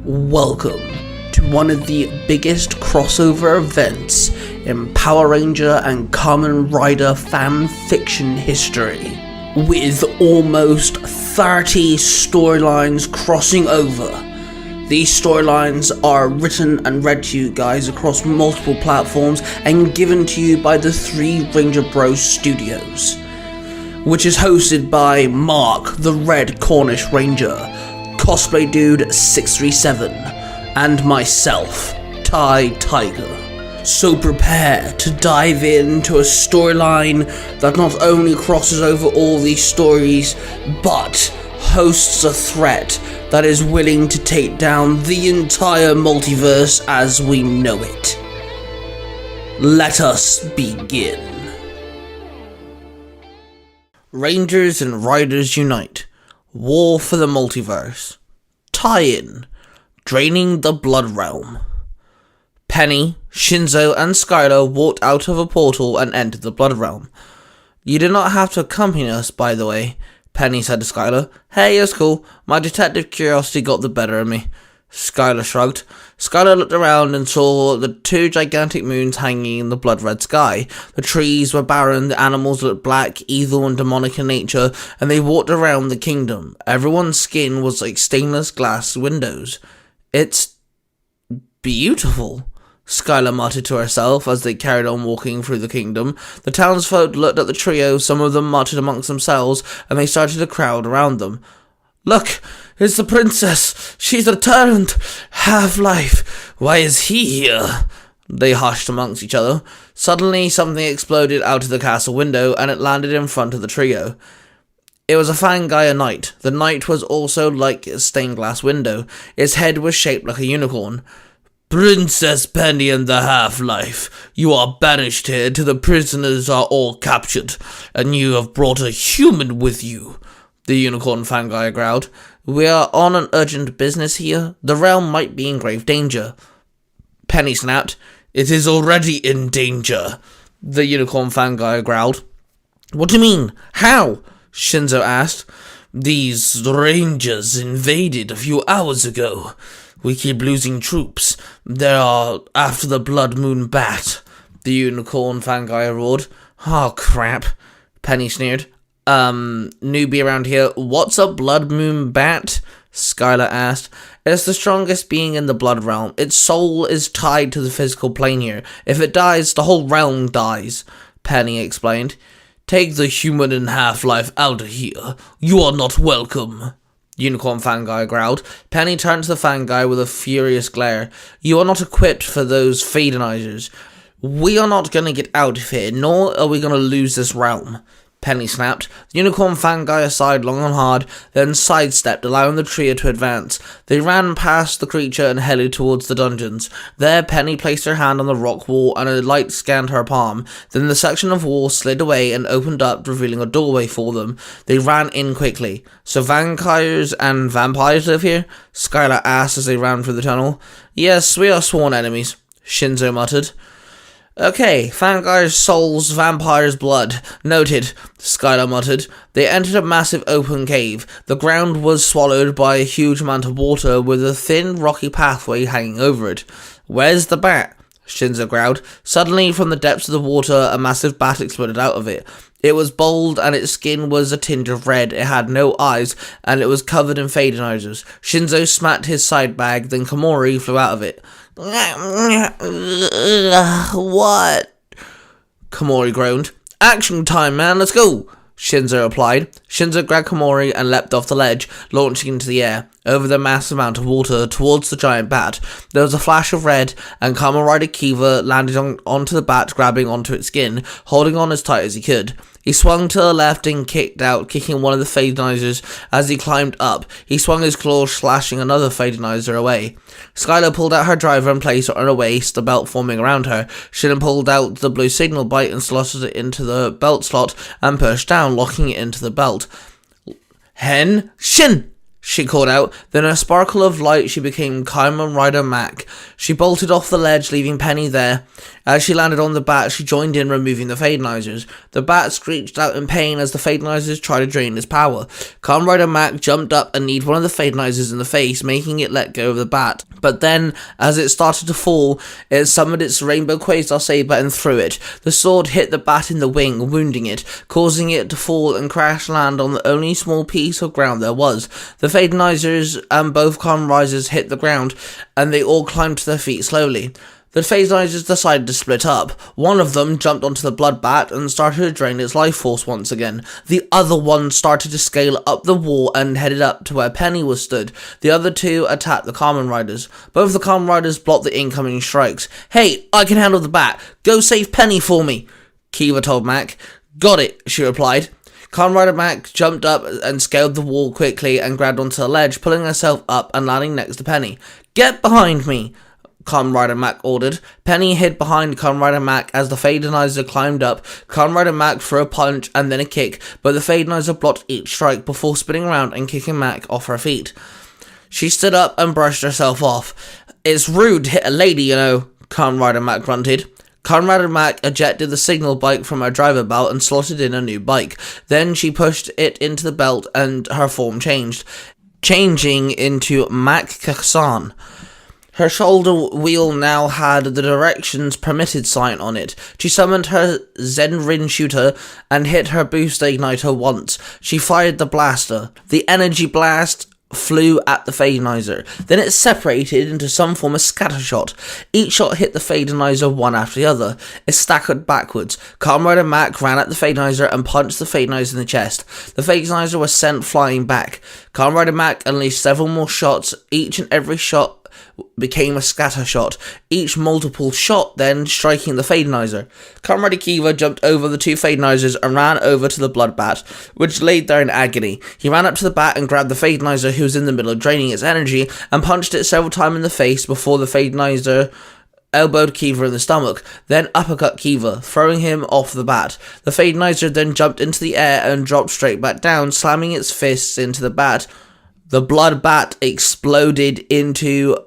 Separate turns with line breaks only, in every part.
Welcome to one of the biggest crossover events in Power Ranger and Kamen Rider fan fiction history, with almost 30 storylines crossing over. These storylines are written and read to you guys across multiple platforms and given to you by the Three Ranger Bros Studios, which is hosted by Mark the Red Cornish Ranger, Cosplay Dude 637, and myself, Ty Tiger. So prepare to dive into a storyline that not only crosses over all these stories, but hosts a threat that is willing to take down the entire multiverse as we know it. Let us begin. Rangers and Riders Unite. War for the Multiverse. Tie-in. Draining the Blood Realm. Penny, Shinzo, and Skylar walked out of a portal and entered the Blood Realm. "You did not have to accompany us, by the way," Penny said to Skylar. "Hey, it's cool. My detective curiosity got the better of me." Skylar shrugged. Skylar looked around and saw the two gigantic moons hanging in the blood-red sky. The trees were barren, the animals looked black, evil and demonic in nature, and they walked around the kingdom. Everyone's skin was like stainless glass windows. "It's beautiful," Skylar muttered to herself as they carried on walking through the kingdom. The townsfolk looked at the trio, some of them muttered amongst themselves, and they started to crowd around them. "Look, it's the princess! She's returned! Half-Life! Why is he here?" They hushed amongst each other. Suddenly, something exploded out of the castle window, and it landed in front of the trio. It was a Fangaya knight. The knight was also like a stained glass window. Its head was shaped like a unicorn. "Princess Penny and the Half-Life, you are banished here till the prisoners are all captured, and you have brought a human with you," the unicorn Fangaya growled. "We are on an urgent business here. The realm might be in grave danger." Penny snapped. "It is already in danger," the unicorn Fangaya growled. "What do you mean? How?" Shinzo asked. "These rangers invaded a few hours ago. We keep losing troops. They are after the Blood Moon Bat," the unicorn Fangaya roared. "Oh, crap," Penny sneered. Newbie around here, what's a Blood Moon Bat?" Skylar asked. "It's the strongest being in the Blood Realm. Its soul is tied to the physical plane here. If it dies, the whole realm dies," Penny explained. "Take the human and Half-Life out of here. You are not welcome," Unicorn Fangaya growled. Penny turned to the Fangaya with a furious glare. "You are not equipped for those Fadenizers. We are not going to get out of here, nor are we going to lose this realm," Penny snapped. The unicorn Fangaya sighed long and hard, then sidestepped, allowing the trio to advance. They ran past the creature and headed towards the dungeons. There, Penny placed her hand on the rock wall and a light scanned her palm. Then the section of wall slid away and opened up, revealing a doorway for them. They ran in quickly. "So vampires and vampires live here?" Skylar asked as they ran through the tunnel. "Yes, we are sworn enemies," Shinzo muttered. "Okay, Fangaya's souls, vampire's blood. Noted," Skylar muttered. They entered a massive open cave. The ground was swallowed by a huge amount of water with a thin, rocky pathway hanging over it. "Where's the bat?" Shinzo growled. Suddenly, from the depths of the water, a massive bat exploded out of it. It was bold, and its skin was a tinge of red. It had no eyes, and it was covered in Fadenizers. Shinzo smacked his side bag, then Komori flew out of it. "What?" Komori groaned. "Action time, man, let's go," Shinzo replied. Shinzo grabbed Komori and leapt off the ledge, launching into the air, over the massive amount of water, towards the giant bat. There was a flash of red, and Kamen Rider Kiva landed onto the bat, grabbing onto its skin, holding on as tight as he could. He swung to the left and kicked out, kicking one of the Fadenizers as he climbed up. He swung his claws, slashing another Fadenizer away. Skylar pulled out her driver and placed it on her waist, the belt forming around her. She then pulled out the blue signal bite and slotted it into the belt slot and pushed down, locking it into the belt. "Hen! Shin!" she called out. Then in a sparkle of light, she became Kamen Rider Mac. She bolted off the ledge, leaving Penny there. As she landed on the bat, she joined in removing the Fadenizers. The bat screeched out in pain as the Fadenizers tried to drain its power. Kamen Rider Mac jumped up and kneed one of the Fadenizers in the face, making it let go of the bat. But then, as it started to fall, it summoned its Rainbow Quasar Saber and threw it. The sword hit the bat in the wing, wounding it, causing it to fall and crash land on the only small piece of ground there was. The Fadenizers and both Kamen Riders hit the ground, and they all climbed to their feet slowly. The Fadenizers decided to split up. One of them jumped onto the blood bat and started to drain its life force once again. The other one started to scale up the wall and headed up to where Penny was stood. The other two attacked the Kamen Riders. Both the Kamen Riders blocked the incoming strikes. "Hey, I can handle the bat. Go save Penny for me," Kiva told Mac. "Got it," she replied. Kamen Rider Mac jumped up and scaled the wall quickly and grabbed onto the ledge, pulling herself up and landing next to Penny. "Get behind me," Kamen Rider Mac ordered. Penny hid behind Kamen Rider Mac as the Fadenizer climbed up. Kamen Rider Mac threw a punch and then a kick, but the Fadenizer blocked each strike before spinning around and kicking Mac off her feet. She stood up and brushed herself off. "It's rude to hit a lady, you know," Kamen Rider Mac grunted. Kamen Rider Mac ejected the signal bike from her driver belt and slotted in a new bike. Then she pushed it into the belt and her form changed, changing into Mac Kaksan. Her shoulder wheel now had the directions permitted sign on it. She summoned her Zenrin shooter and hit her booster igniter once. She fired the blaster. The energy blast flew at the Fadenizer. Then it separated into some form of scatter shot. Each shot hit the Fadenizer one after the other. It staggered backwards. Kamen Rider Mac ran at the Fadenizer and punched the Fadenizer in the chest. The Fadenizer was sent flying back. Kamen Rider Mac unleashed several more shots. Each and every shot became a scatter shot, each multiple shot then striking the Fadenizer. Kamen Rider Kiva jumped over the two Fadenizers and ran over to the blood bat, which laid there in agony. He ran up to the bat and grabbed the Fadenizer, who was in the middle of draining its energy, and punched it several times in the face before the Fadenizer elbowed Kiva in the stomach, then uppercut Kiva, throwing him off the bat. The Fadenizer then jumped into the air and dropped straight back down, slamming its fists into the bat. The blood bat exploded into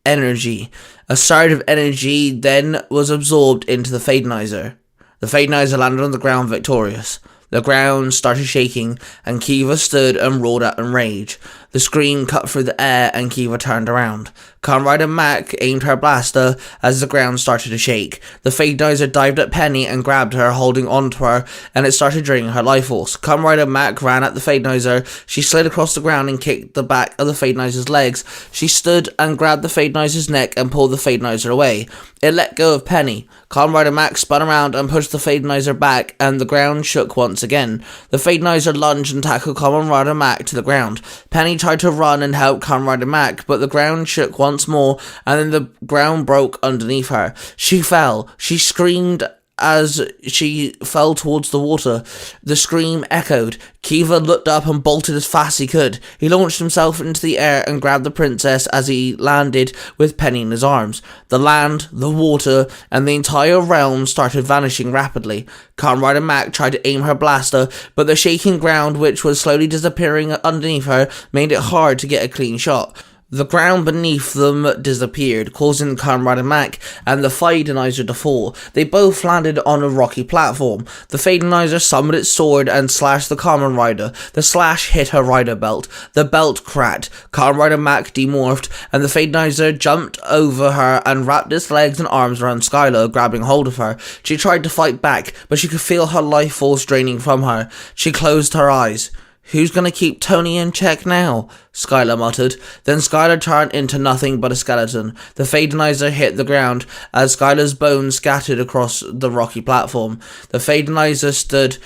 energy. A surge of energy then was absorbed into the Fadenizer. The Fadenizer landed on the ground victorious. The ground started shaking, and Kiva stood and roared out in rage. The scream cut through the air, and Kiva turned around. Kamen Rider Mac aimed her blaster as the ground started to shake. The Fadenizer dived at Penny and grabbed her, holding onto her, and it started draining her life force. Kamen Rider Mac ran at the Fadenizer. She slid across the ground and kicked the back of the Fadenizer's legs. She stood and grabbed the Fadenizer's neck and pulled the Fadenizer away. It let go of Penny. Kamen Rider Mac spun around and pushed the Fadenizer back, and the ground shook once again. The Fadenizer lunged and tackled Kamen Rider Mac to the ground. Penny tried to run and help Kamen Rider Mac, but the ground shook once more, and then the ground broke underneath her. She fell. She screamed as she fell towards the water. The scream echoed. Kiva looked up and bolted as fast as he could. He launched himself into the air and grabbed the princess as he landed with Penny in his arms. The land, the water, and the entire realm started vanishing rapidly. Kamen Rider Mac tried to aim her blaster, but the shaking ground, which was slowly disappearing underneath her, made it hard to get a clean shot. The ground beneath them disappeared, causing Kamen Rider Mac and the Fadenizer to fall. They both landed on a rocky platform. The Fadenizer summoned its sword and slashed the Kamen Rider. The slash hit her rider belt. The belt cracked. Kamen Rider Mac demorphed, and the Fadenizer jumped over her and wrapped its legs and arms around Skylar, grabbing hold of her. She tried to fight back, but she could feel her life force draining from her. She closed her eyes. "Who's gonna keep Tony in check now?" Skylar muttered. Then Skylar turned into nothing but a skeleton. The Fadenizer hit the ground as Skylar's bones scattered across the rocky platform. The Fadenizer stood,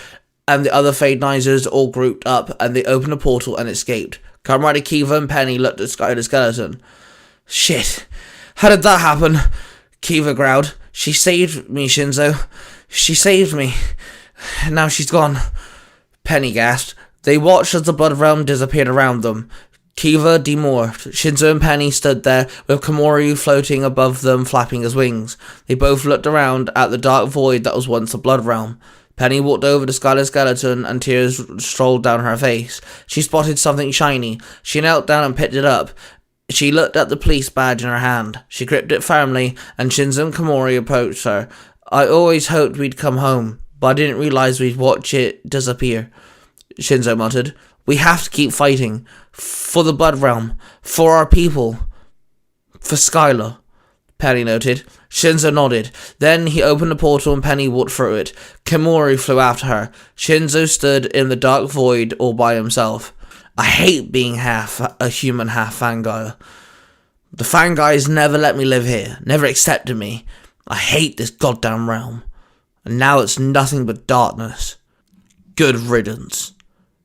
and the other Fadenizers all grouped up, and they opened a portal and escaped. Kamen Rider Kiva and Penny looked at Skylar's skeleton. "Shit, how did that happen?" Kiva growled. "She saved me, Shinzo. She saved me. Now she's gone." Penny gasped. They watched as the blood realm disappeared around them. Kiva demorphed. Shinzo and Penny stood there, with Komori floating above them, flapping his wings. They both looked around at the dark void that was once the blood realm. Penny walked over to Skylar's skeleton, and tears strolled down her face. She spotted something shiny. She knelt down and picked it up. She looked at the police badge in her hand. She gripped it firmly, and Shinzo and Komori approached her. I always hoped we'd come home, but I didn't realize we'd watch it disappear, Shinzo muttered. We have to keep fighting. For the Blood Realm. For our people. For Skylar, Penny noted. Shinzo nodded. Then he opened the portal and Penny walked through it. Komori flew after her. Shinzo stood in the dark void all by himself. I hate being half a human, half fangirl. The fanguys never let me live here, never accepted me. I hate this goddamn realm. And now it's nothing but darkness. Good riddance,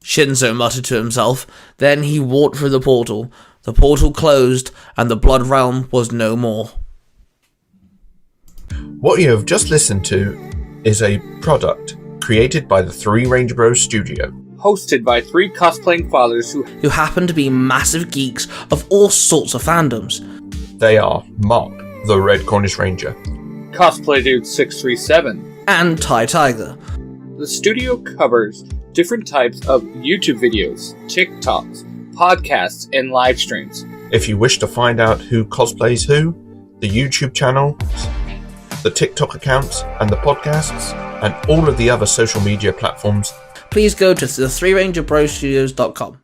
Shinzo muttered to himself. Then he walked through the portal. The portal closed, and the Blood Realm was no more.
What you have just listened to is a product created by the Three Ranger Bros Studio.
Hosted by three cosplaying fathers who
happen to be massive geeks of all sorts of fandoms.
They are Mark, the Red Cornish Ranger,
Cosplay Dude 637,
and Ty Tiger.
The studio covers different types of YouTube videos, TikToks, podcasts, and live streams.
If you wish to find out who cosplays who, the YouTube channels, the TikTok accounts, and the podcasts, and all of the other social media platforms,
please go to the 3rangerbrostudios.com.